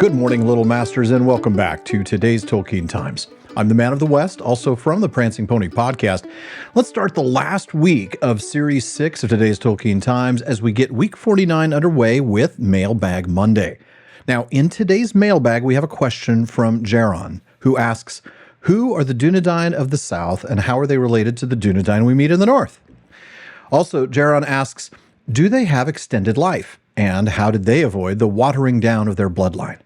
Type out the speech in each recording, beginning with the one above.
Good morning, Little Masters, and welcome back to today's Tolkien Times. I'm the Man of the West, also from the Prancing Pony podcast. Let's start the last week of Series 6 of today's Tolkien Times as we get week 49 underway with Mailbag Monday. Now, in today's mailbag, we have a question from Jaron, who asks, who are the Dúnedain of the south, and how are they related to the Dúnedain we meet in the north? Also, Jaron asks, do they have extended life, and how did they avoid the watering down of their bloodline?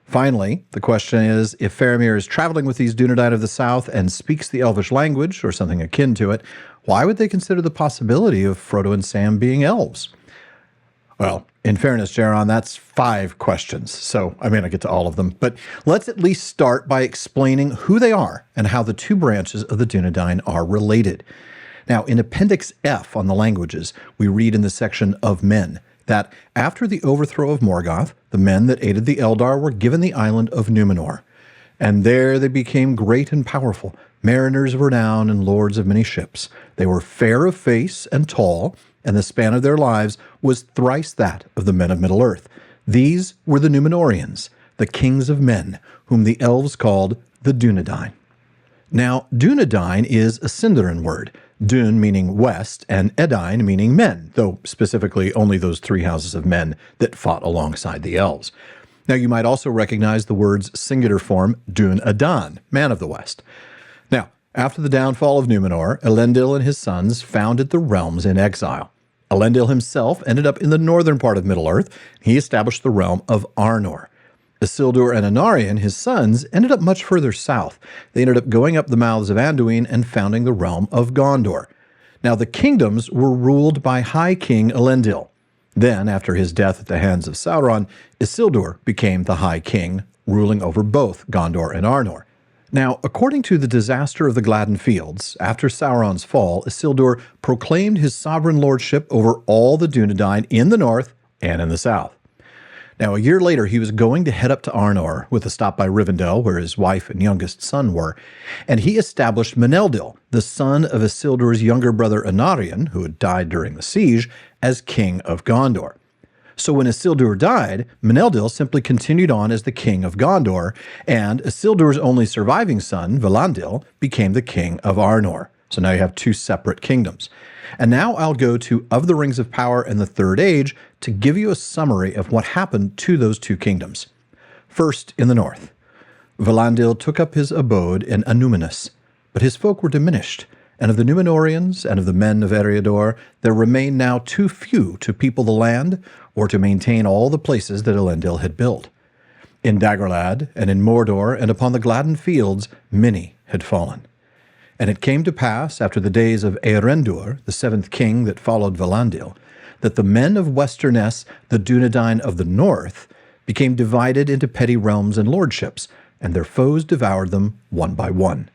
Finally, the question is, if Faramir is traveling with these Dúnedain of the south and speaks the Elvish language, or something akin to it, why would they consider the possibility of Frodo and Sam being elves? Well, in fairness, Jaron, that's 5 questions, so I may not get to all of them, but let's at least start by explaining who they are and how the two branches of the Dúnedain are related. Now, in Appendix F on the languages, we read in the section of men that after the overthrow of Morgoth, the men that aided the Eldar were given the island of Númenor. And there they became great and powerful, mariners of renown and lords of many ships. They were fair of face and tall, and the span of their lives was thrice that of the men of Middle-earth. These were the Númenorians, the kings of men, whom the elves called the Dúnedain. Now, Dúnedain is a Sindarin word, Dún meaning west, and Edain meaning men, though specifically only those 3 houses of men that fought alongside the elves. Now, you might also recognize the word's singular form, Dúnedain, man of the west. Now, after the downfall of Númenor, Elendil and his sons founded the realms in exile. Elendil himself ended up in the northern part of Middle-earth. He established the realm of Arnor. Isildur and Anarion, his sons, ended up much further south. They ended up going up the mouths of Anduin and founding the realm of Gondor. Now, the kingdoms were ruled by High King Elendil. Then, after his death at the hands of Sauron, Isildur became the High King, ruling over both Gondor and Arnor. Now, according to the disaster of the Gladden Fields, after Sauron's fall, Isildur proclaimed his sovereign lordship over all the Dúnedain in the north and in the south. Now, a year later, he was going to head up to Arnor with a stop by Rivendell, where his wife and youngest son were, and he established Meneldil, the son of Isildur's younger brother Anarion, who had died during the siege, as king of Gondor. So when Isildur died, Meneldil simply continued on as the king of Gondor, and Isildur's only surviving son, Valandil, became the king of Arnor. So now you have 2 separate kingdoms. And now I'll go to Of the Rings of Power and the Third Age to give you a summary of what happened to those 2 kingdoms. First, in the north, Valandil took up his abode in Annúminas, but his folk were diminished, and of the Númenorians and of the men of Eriador, there remained now too few to people the land or to maintain all the places that Elendil had built. In Dagorlad and in Mordor and upon the Gladden Fields, many had fallen. And it came to pass, after the days of Eärendil, the 7th king that followed Valandil, that the men of Westerness, the Dúnedain of the north, became divided into petty realms and lordships, and their foes devoured them one by one.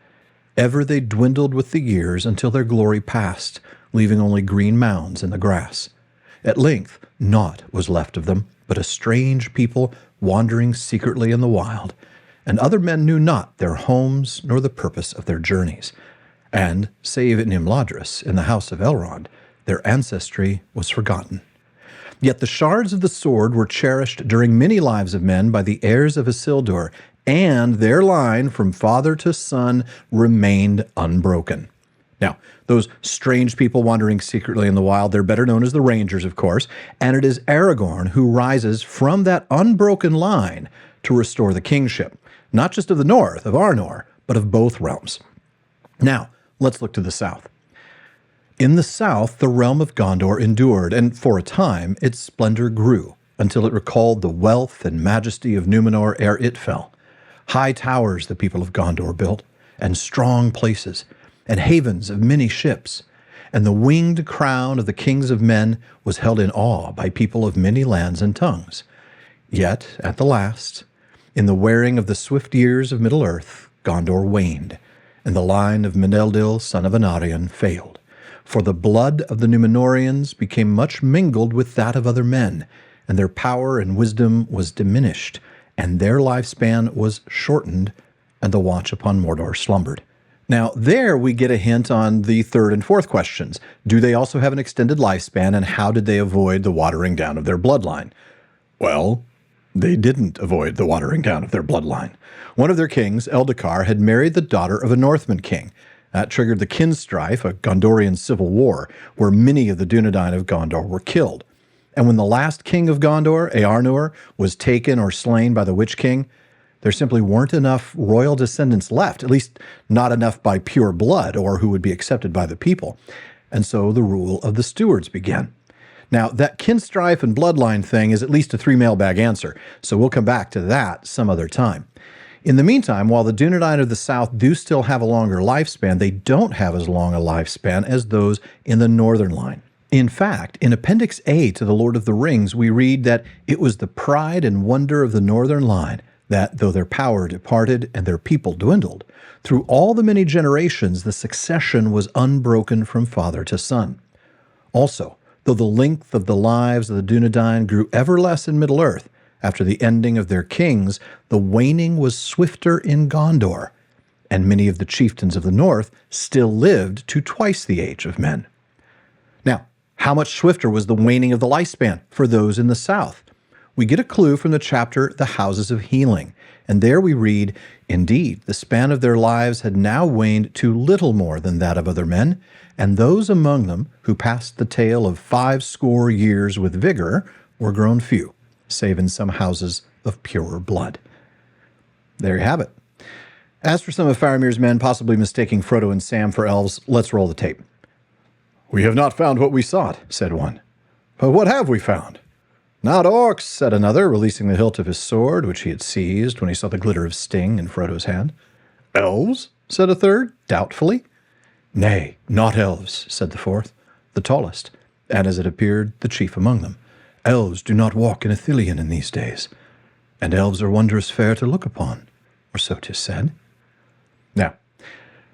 Ever they dwindled with the years until their glory passed, leaving only green mounds in the grass. At length, naught was left of them, but a strange people wandering secretly in the wild, and other men knew not their homes nor the purpose of their journeys. And, save in Imladris, in the house of Elrond, their ancestry was forgotten. Yet the shards of the sword were cherished during many lives of men by the heirs of Isildur, and their line from father to son remained unbroken. Now, those strange people wandering secretly in the wild, they're better known as the Rangers, of course, and it is Aragorn who rises from that unbroken line to restore the kingship, not just of the north, of Arnor, but of both realms. Now, let's look to the south. In the south, the realm of Gondor endured, and for a time, its splendor grew, until it recalled the wealth and majesty of Númenor ere it fell. High towers the people of Gondor built, and strong places, and havens of many ships, and the winged crown of the kings of men was held in awe by people of many lands and tongues. Yet, at the last, in the wearing of the swift years of Middle-earth, Gondor waned, and the line of Meneldil, son of Anarion, failed. For the blood of the Númenorians became much mingled with that of other men, and their power and wisdom was diminished, and their lifespan was shortened, and the watch upon Mordor slumbered. Now, there we get a hint on the 3rd and 4th questions. Do they also have an extended lifespan, and how did they avoid the watering down of their bloodline? Well, They didn't avoid the watering down of their bloodline. One of their kings, Eldacar, had married the daughter of a Northman king. That triggered the kin strife, a Gondorian civil war, where many of the Dúnedain of Gondor were killed. And when the last king of Gondor, Eärnur, was taken or slain by the Witch King, there simply weren't enough royal descendants left, at least not enough by pure blood or who would be accepted by the people. And so the rule of the stewards began. Now, that kin strife and bloodline thing is at least a 3 mailbag answer, so we'll come back to that some other time. In the meantime, while the Dúnedain of the South do still have a longer lifespan, they don't have as long a lifespan as those in the northern line. In fact, in Appendix A to The Lord of the Rings, we read that it was the pride and wonder of the northern line that, though their power departed and their people dwindled, through all the many generations the succession was unbroken from father to son. Also, though the length of the lives of the Dúnedain grew ever less in Middle-earth, after the ending of their kings, the waning was swifter in Gondor, and many of the chieftains of the north still lived to twice the age of men. Now, how much swifter was the waning of the lifespan for those in the south? We get a clue from the chapter, The Houses of Healing, and there we read, "Indeed, the span of their lives had now waned to little more than that of other men, and those among them who passed the tale of 50 years with vigor were grown few, save in some houses of purer blood." There you have it. As for some of Faramir's men possibly mistaking Frodo and Sam for elves, let's roll the tape. "We have not found what we sought," said one. "But what have we found?" "Not orcs," said another, releasing the hilt of his sword, which he had seized when he saw the glitter of sting in Frodo's hand. "Elves?" said a third, doubtfully. "Nay, not elves," said the fourth, the tallest, and as it appeared, the chief among them. "Elves do not walk in Ithilien in these days, and elves are wondrous fair to look upon, or so 'tis said." Now,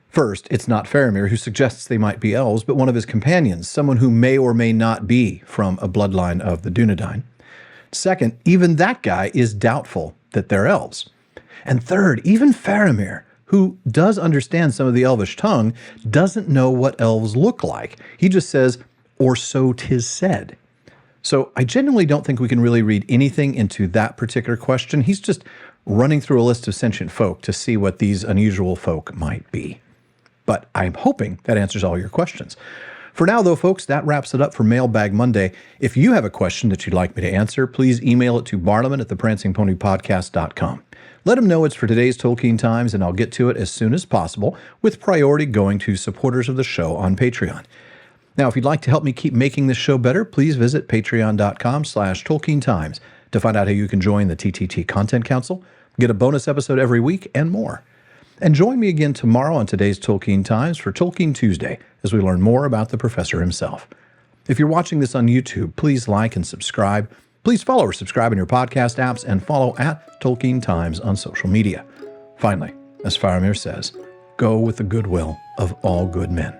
first, it's not Faramir who suggests they might be elves, but one of his companions, someone who may or may not be from a bloodline of the Dúnedain. Second, even that guy is doubtful that they're elves. And third, even Faramir, who does understand some of the elvish tongue, doesn't know what elves look like. He just says, "or so 'tis said." So I genuinely don't think we can really read anything into that particular question. He's just running through a list of sentient folk to see what these unusual folk might be. But I'm hoping that answers all your questions. For now, though, folks, that wraps it up for Mailbag Monday. If you have a question that you'd like me to answer, please email it to barliman@theprancingponypodcast.com. Let him know it's for today's Tolkien Times, and I'll get to it as soon as possible, with priority going to supporters of the show on Patreon. Now, if you'd like to help me keep making this show better, please visit patreon.com/TolkienTimes to find out how you can join the TTT Content Council, get a bonus episode every week, and more. And join me again tomorrow on today's Tolkien Times for Tolkien Tuesday as we learn more about the professor himself. If you're watching this on YouTube, please like and subscribe. Please follow or subscribe in your podcast apps and follow @Tolkien Times on social media. Finally, as Faramir says, go with the goodwill of all good men.